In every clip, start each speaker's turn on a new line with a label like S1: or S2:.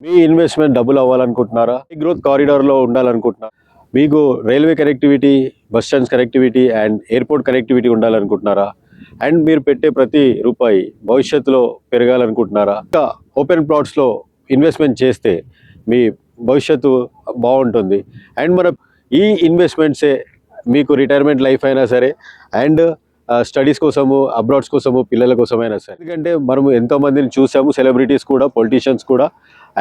S1: మీ investment double అవ్వాలనుకుంటున్నారా? Growth కారిడార్లో ఉండాలనుకుంటున్నారా? మీకు railway connectivity, bus stands connectivity and airport connectivity ఉండాలనుకుంటున్నారా? అండ్ మీరు పెట్టే ప్రతి రూపాయి భవిష్యత్తులో పెరగాలనుకుంటున్నారా? ఇంకా ఓపెన్ ప్లాట్స్లో ఇన్వెస్ట్మెంట్ చేస్తే మీ భవిష్యత్తు బాగుంటుంది. అండ్ మన ఈ ఇన్వెస్ట్మెంట్సే మీకు రిటైర్మెంట్ లైఫ్ అయినా సరే అండ్ స్టడీస్ కోసము, అబ్రాడ్స్ కోసము, పిల్లల కోసమైనా సరే. ఎందుకంటే మనము ఎంతోమందిని చూసాము, సెలబ్రిటీస్ కూడా, పొలిటీషియన్స్ కూడా,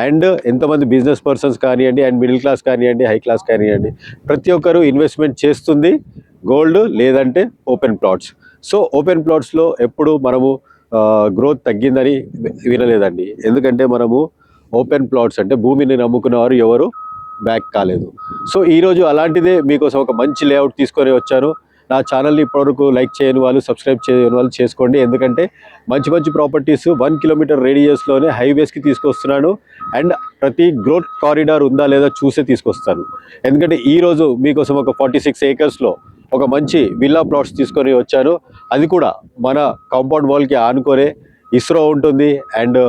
S1: అండ్ ఎంతోమంది బిజినెస్ పర్సన్స్ కానివ్వండి, అండ్ మిడిల్ క్లాస్ కానివ్వండి, హై క్లాస్ కానివ్వండి, ప్రతి ఒక్కరూ ఇన్వెస్ట్మెంట్ చేస్తుంది గోల్డ్ లేదంటే ఓపెన్ ప్లాట్స్. సో ఓపెన్ ప్లాట్స్లో ఎప్పుడు మనము గ్రోత్ తగ్గిందని వినలేదండి. ఎందుకంటే మనము ఓపెన్ ప్లాట్స్ అంటే భూమిని నమ్ముకున్నవారు ఎవరు బ్యాక్ కాలేదు. సో ఈరోజు అలాంటిదే మీకోసం ఒక మంచి లేఅవుట్ తీసుకొని వచ్చాను. నా ఛానల్ని ఇప్పటివరకు లైక్ చేయని వాళ్ళు, సబ్స్క్రైబ్ చేయని వాళ్ళు చేసుకోండి. ఎందుకంటే మంచి మంచి ప్రాపర్టీస్ 1 కిలోమీటర్ రేడియస్లోనే హైవేస్కి తీసుకొస్తున్నాను. అండ్ ప్రతి గ్రోత్ కారిడార్ ఉందా లేదా చూసే తీసుకొస్తాను. ఎందుకంటే ఈరోజు మీకోసం ఒక 46 ఏకర్స్లో ఒక మంచి విల్లా ప్లాట్స్ తీసుకొని వచ్చాను. అది కూడా మన కాంపౌండ్ వాల్కి ఆనుకొనే ఇస్రో ఉంటుంది, అండ్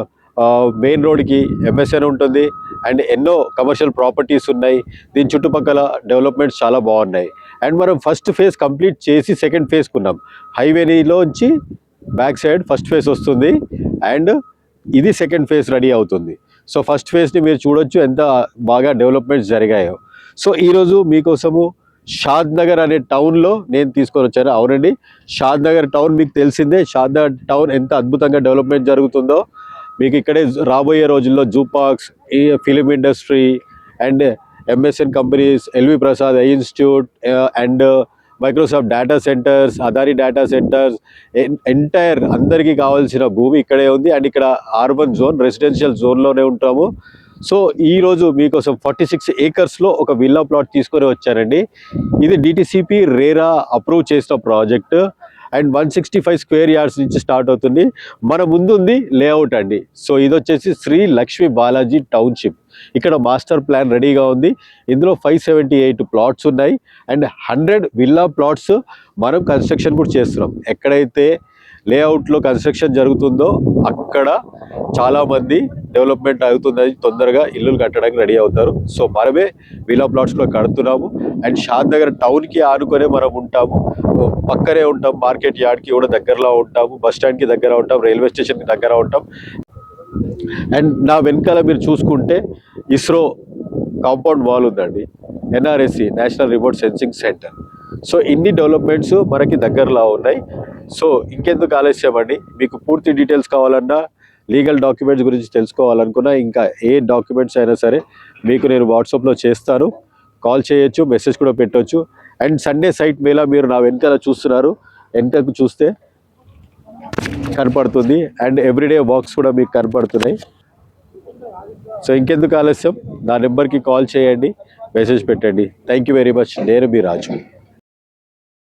S1: మెయిన్ రోడ్కి ఎంఎస్ఎన్ ఉంటుంది, అండ్ ఎన్నో కమర్షియల్ ప్రాపర్టీస్ ఉన్నాయి. దీని చుట్టుపక్కల డెవలప్మెంట్స్ చాలా బాగున్నాయి. అండ్ మనం ఫస్ట్ ఫేజ్ కంప్లీట్ చేసి సెకండ్ ఫేజ్కి ఉన్నాం. హైవేలోంచి బ్యాక్ సైడ్ ఫస్ట్ ఫేజ్ వస్తుంది అండ్ ఇది సెకండ్ ఫేజ్ రెడీ అవుతుంది. సో ఫస్ట్ ఫేజ్ని మీరు చూడొచ్చు ఎంత బాగా డెవలప్మెంట్స్ జరిగాయో. సో ఈరోజు మీకోసము షాద్ నగర్ అనే టౌన్లో నేను తీసుకొని వచ్చాను. అవునండి, షాద్ నగర్ టౌన్ మీకు తెలిసిందే. షాద్ నగర్ టౌన్ ఎంత అద్భుతంగా డెవలప్మెంట్ జరుగుతుందో మీకు ఇక్కడే రాబోయే రోజుల్లో జూ పార్క్స్, ఈ film industry and MSN companies, LV Prasad eye institute and Microsoft data centres, Adani data centres, entire అందరికీ కావాల్సిన భూమి ఇక్కడే ఉంది. అండ్ ఇక్కడ అర్బన్ జోన్, రెసిడెన్షియల్ జోన్లోనే ఉంటాము. సో ఈరోజు మీకోసం 46 ఏకర్స్లో ఒక విల్లా ప్లాట్ తీసుకొని వచ్చారండి. ఇది డిటిసిపి రేరా అప్రూవ్ చేసిన ప్రాజెక్ట్ అండ్ 165 స్క్వేర్ యార్డ్స్ నుంచి స్టార్ట్ అవుతుంది. మన ముందుంది లేఅవుట్ అండి. సో ఇది వచ్చేసి శ్రీ లక్ష్మీ బాలాజీ టౌన్షిప్. ఇక్కడ మాస్టర్ ప్లాన్ రెడీగా ఉంది. ఇందులో 578 ప్లాట్స్ ఉన్నాయి అండ్ 100 విల్లా ప్లాట్స్ మనం కన్స్ట్రక్షన్ కూడా చేస్తున్నాం. ఎక్కడైతే లేఅవుట్లో కన్స్ట్రక్షన్ జరుగుతుందో అక్కడ చాలామంది డెవలప్మెంట్ అవుతుంది, తొందరగా ఇల్లులు కట్టడానికి రెడీ అవుతారు. సో మనమే విల్లా ప్లాట్స్లో కడుతున్నాము. అండ్ షాద్ నగర్ టౌన్కి ఆనుకొనే మనం ఉంటాము, పక్కనే ఉంటాం. మార్కెట్ యార్డ్కి కూడా దగ్గరలో ఉంటాము, బస్ స్టాండ్కి దగ్గర ఉంటాం, రైల్వే స్టేషన్కి దగ్గర ఉంటాం. అండ్ నా వెనకాల మీరు చూసుకుంటే ఇస్రో కాంపౌండ్ వాల్ ఉందండి, NRSC national remote sensing centre. So ఇన్ని డెవలప్మెంట్స్ మనకి దగ్గరలో ఉన్నాయి. సో ఇంకెందుకు ఆలస్యం అండి, మీకు పూర్తి డీటెయిల్స్ కావాలన్నా, లీగల్ డాక్యుమెంట్స్ గురించి తెలుసుకోవాలనుకున్నా, ఇంకా ఏ డాక్యుమెంట్స్ అయినా సరే మీకు నేను వాట్సాప్లో చేస్తాను. కాల్ చేయొచ్చు, మెసేజ్ కూడా పెట్టవచ్చు. అండ్ సండే సైట్ మేళా మీరు నా వెనకాల చూస్తున్నారు, వెనకకు చూస్తే కనపడుతుంది. అండ్ ఎవ్రీడే వాక్స్ కూడా మీకు కనపడుతున్నాయి. సో ఇంకెందుకు ఆలస్యం, నా నెంబర్కి కాల్ చేయండి, మెసేజ్ పెట్టండి. Thank you very much. నేను మీ రాజు.